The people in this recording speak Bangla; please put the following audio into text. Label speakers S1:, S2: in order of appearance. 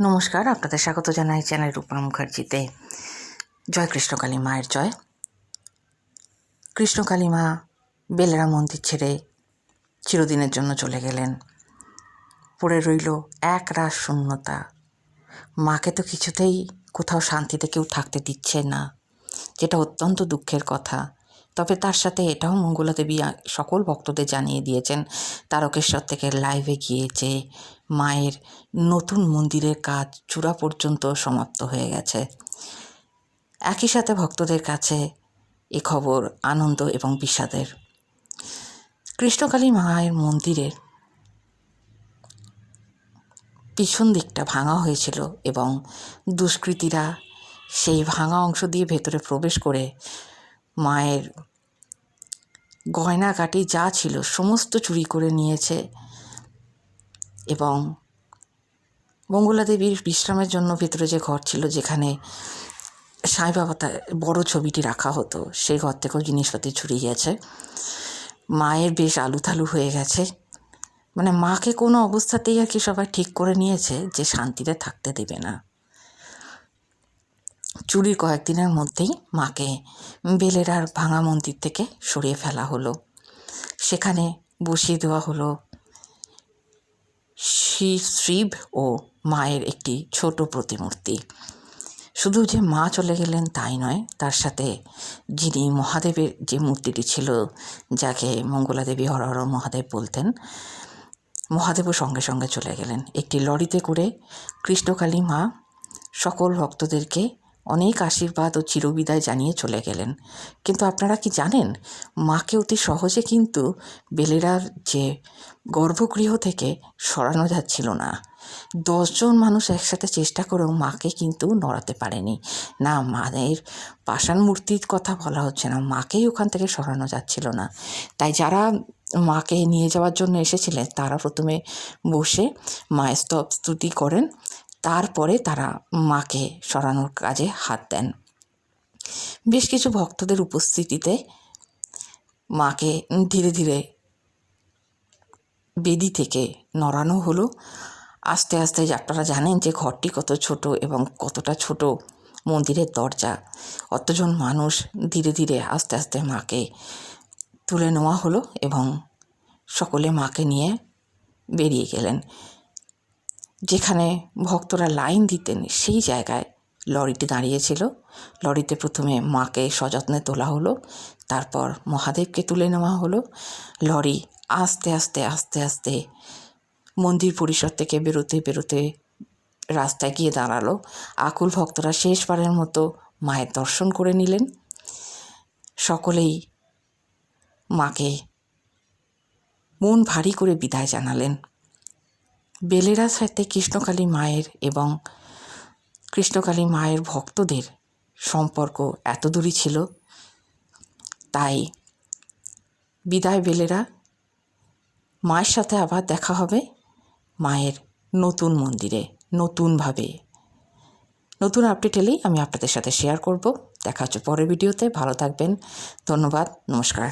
S1: নমস্কার, আপনাদের স্বাগত জানাই চ্যানেল রূপা মুখার্জিতে। জয় কৃষ্ণকালী মায়ের জয়। কৃষ্ণকালী মা বেলেরা মন্দির ছেড়ে চিরদিনের জন্য চলে গেলেন। পড়ে রইল এক রাস শূন্যতা। মাকে তো কিছুতেই কোথাও শান্তিতে কেউ থাকতে দিচ্ছে না, যেটা অত্যন্ত দুঃখের কথা। তবে তার সাথে এটাও মঙ্গলা দেবী সকল ভক্তদের জানিয়ে দিয়েছেন তারকেশ্বর থেকে লাইভে গিয়ে যে মায়ের নতুন মন্দিরের কাজ চূড়া পর্যন্ত সমাপ্ত হয়ে গেছে। একই সাথে ভক্তদের কাছে এ খবর আনন্দ এবং বিষাদের। কৃষ্ণকালী মায়ের মন্দিরের পিছন দিকটা ভাঙা হয়েছিল এবং দুষ্কৃতীরা সেই ভাঙা অংশ দিয়ে ভেতরে প্রবেশ করে মায়ের গয়নাগাটি যা ছিল সমস্ত চুরি করে নিয়েছে এবং মঙ্গলা দেবীর বিশ্রামের জন্য ভেতরে যে ঘর ছিল, যেখানে সাই বাবা তার বড় ছবিটি রাখা হতো, সেই ঘর থেকেও জিনিসপাতি চুরি গেছে। মায়ের বেশ আলুথালু হয়ে গেছে। মানে মাকে কোনো অবস্থাতেই আর কি সবাই ঠিক করে নিয়েছে যে শান্তিতে থাকতে দেবে না। চুরির কয়েকদিনের মধ্যেই মাকে বেলেরার ভাঙা মন্দির থেকে সরিয়ে ফেলা হলো। সেখানে বসিয়ে দেওয়া হলো শিব ও মায়ের একটি ছোট প্রতিমূর্তি। শুধু যে মা চলে গেলেন তাই নয়, তার সাথে যিনি মহাদেবের যে মূর্তিটি ছিল, যাকে মঙ্গলা দেবী হর হর মহাদেব বলতেন, মহাদেবও সঙ্গে সঙ্গে চলে গেলেন। একটি লরিতে করে কৃষ্ণকালী মা সকল ভক্তদেরকে অনেক আশীর্বাদ ও চিরবিদায় জানিয়ে চলে গেলেন। কিন্তু আপনারা কি জানেন, মাকে অতি সহজে কিন্তু বেলেরার যে গর্ভগৃহ থেকে সরানো যাচ্ছিল না। 10 জন মানুষ একসাথে চেষ্টা করেও মাকে কিন্তু নড়াতে পারেনি। না, মায়ের পাষাণ মূর্তির কথা বলা হচ্ছে না, মাকেই ওখান থেকে সরানো যাচ্ছিল না। তাই যারা মাকে নিয়ে যাওয়ার জন্য এসেছিলেন তারা প্রথমে বসে মায়ের স্তুতি করেন, তারপরে তারা মাকে সরানোর কাজে হাত দেন। বেশ কিছু ভক্তদের উপস্থিতিতে মাকে ধীরে ধীরে বেদি থেকে নড়ানো হলো। আস্তে আস্তে, আপনারা জানেন যে ঘরটি কত ছোট এবং কতটা ছোট মন্দিরের দরজা, অতজন মানুষ ধীরে ধীরে আস্তে আস্তে মাকে তুলে নেওয়া হলো এবং সকলে মাকে নিয়ে বেরিয়ে গেলেন। যেখানে ভক্তরা লাইন দিতেন সেই জায়গায় লরিটি দাঁড়িয়েছিল। লরিতে প্রথমে মাকে সযত্নে তোলা হলো, তারপর মহাদেবকে তুলে নেওয়া হলো। লরি আস্তে আস্তে আস্তে আস্তে মন্দির পরিসর থেকে বেরোতে বেরোতে রাস্তায় গিয়ে দাঁড়ালো। আকুল ভক্তরা শেষবারের মতো মায়ের দর্শন করে নিলেন। সকলেই মাকে মন ভারী করে বিদায় জানালেন। বেলেরার সাথে কৃষ্ণকালী মায়ের এবং কৃষ্ণকালী মায়ের ভক্তদের সম্পর্ক এত দূরই ছিল। তাই বিদায় বেলেরা। মায়ের সাথে আবার দেখা হবে মায়ের নতুন মন্দিরে, নতুনভাবে। নতুন আপডেট এলেই আমি আপনাদের সাথে শেয়ার করব। দেখা হচ্ছে পরের ভিডিওতে। ভালো থাকবেন। ধন্যবাদ। নমস্কার।